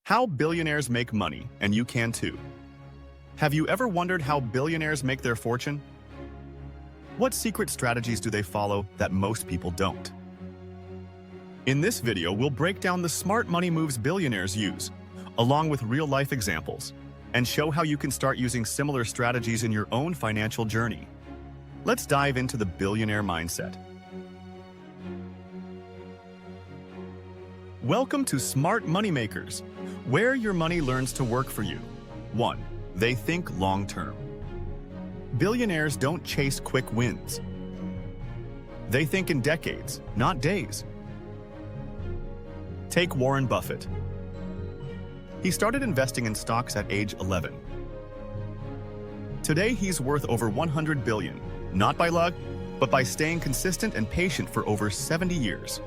How billionaires make money, and you can too. Have you ever wondered how billionaires make their fortune? What secret strategies do they follow that most people don't? In this video, we'll break down the smart money moves billionaires use, along with real-life examples, and show how you can start using similar strategies in your own financial journey. Let's dive into the billionaire mindset. Welcome to Smart Moneymakers, where your money learns to work for you. 1. They think long-term. Billionaires don't chase quick wins. They think in decades, not days. Take Warren Buffett. He started investing in stocks at age 11. Today, he's worth over $100 billion, not by luck, but by staying consistent and patient for over 70 years.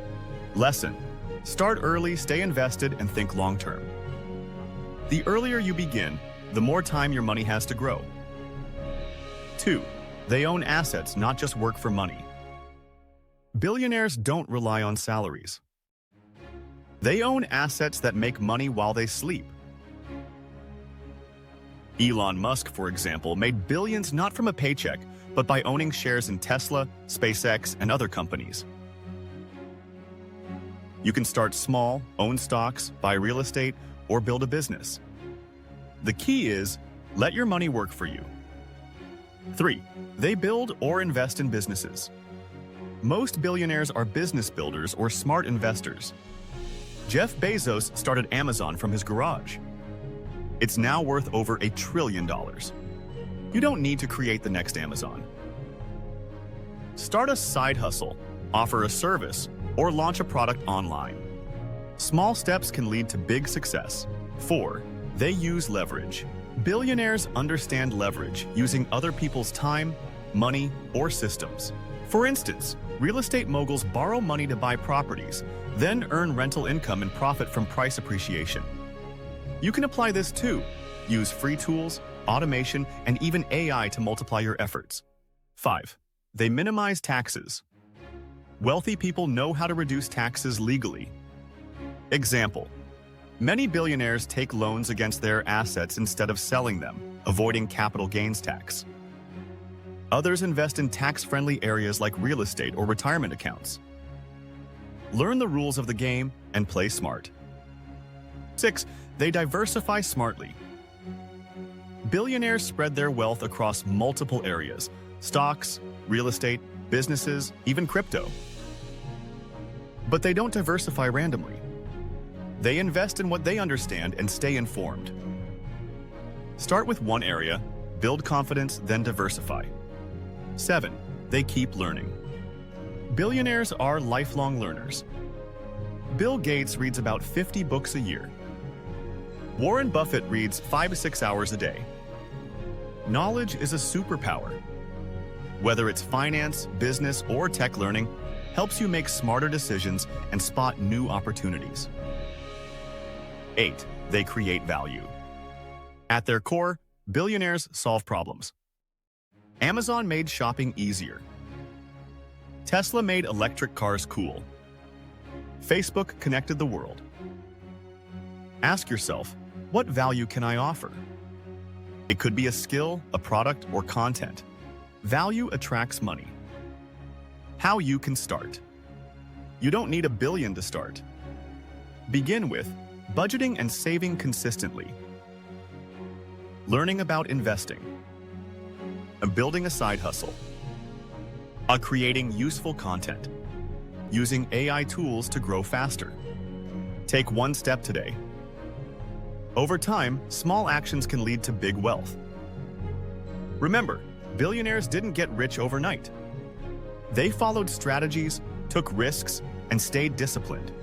Lesson: start early, stay invested, and think long-term. The earlier you begin, the more time your money has to grow. 2. They own assets, not just work for money. Billionaires don't rely on salaries. They own assets that make money while they sleep. Elon Musk, for example, made billions not from a paycheck, but by owning shares in Tesla, SpaceX, and other companies. You can start small, own stocks, buy real estate, or build a business. The key is, let your money work for you. 3. They build or invest in businesses. Most billionaires are business builders or smart investors. Jeff Bezos started Amazon from his garage. It's now worth over $1 trillion. You don't need to create the next Amazon. Start a side hustle, offer a service, or launch a product online. Small steps can lead to big success. 4. They use leverage. Billionaires understand leverage, using other people's time, money, or systems. For instance, real estate moguls borrow money to buy properties, then earn rental income and profit from price appreciation. You can apply this too. Use free tools, automation, and even AI to multiply your efforts. 5. They minimize taxes. Wealthy people know how to reduce taxes legally. Example: many billionaires take loans against their assets instead of selling them, avoiding capital gains tax. Others invest in tax-friendly areas like real estate or retirement accounts. Learn the rules of the game and play smart. 6. They diversify smartly. Billionaires spread their wealth across multiple areas: stocks, real estate, businesses, even crypto. But they don't diversify randomly. They invest in what they understand and stay informed. Start with one area, build confidence, then diversify. 7. They keep learning. Billionaires are lifelong learners. Bill Gates reads about 50 books a year. Warren Buffett reads 5 to 6 hours a day. Knowledge is a superpower. Whether it's finance, business, or tech, learning helps you make smarter decisions and spot new opportunities. 8. They create value. At their core, billionaires solve problems. Amazon made shopping easier. Tesla made electric cars cool. Facebook connected the world. Ask yourself, what value can I offer? It could be a skill, a product, or content. Value attracts money. How you can start. You don't need $1 billion to start. Begin with budgeting and saving consistently. Learning about investing. Building a side hustle. Creating useful content. Using AI tools to grow faster. Take one step today. Over time, small actions can lead to big wealth. Remember, billionaires didn't get rich overnight. They followed strategies, took risks, and stayed disciplined.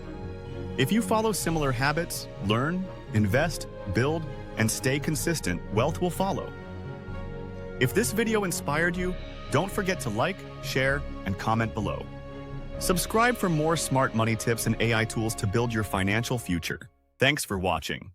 If you follow similar habits, learn, invest, build, and stay consistent, wealth will follow. If this video inspired you, don't forget to like, share, and comment below. Subscribe for more smart money tips and AI tools to build your financial future. Thanks for watching.